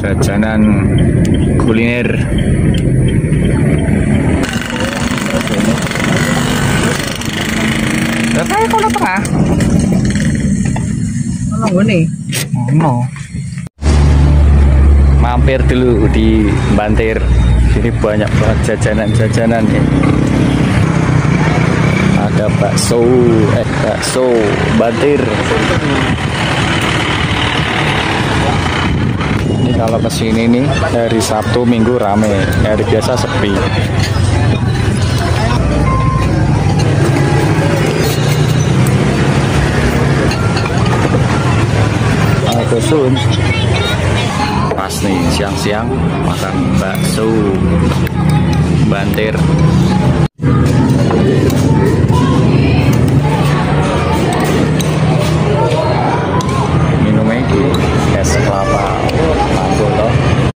jajanan kuliner. Kayak kalau tengah. Ono nih. Ono. Mampir dulu di Bantir. Sini banyak banget jajanan-jajanan ya. Ada bakso Bantir. Ini kalau kesini nih hari Sabtu Minggu rame, hari biasa sepi. Sun. Pas nih siang-siang makan bakso Bantir.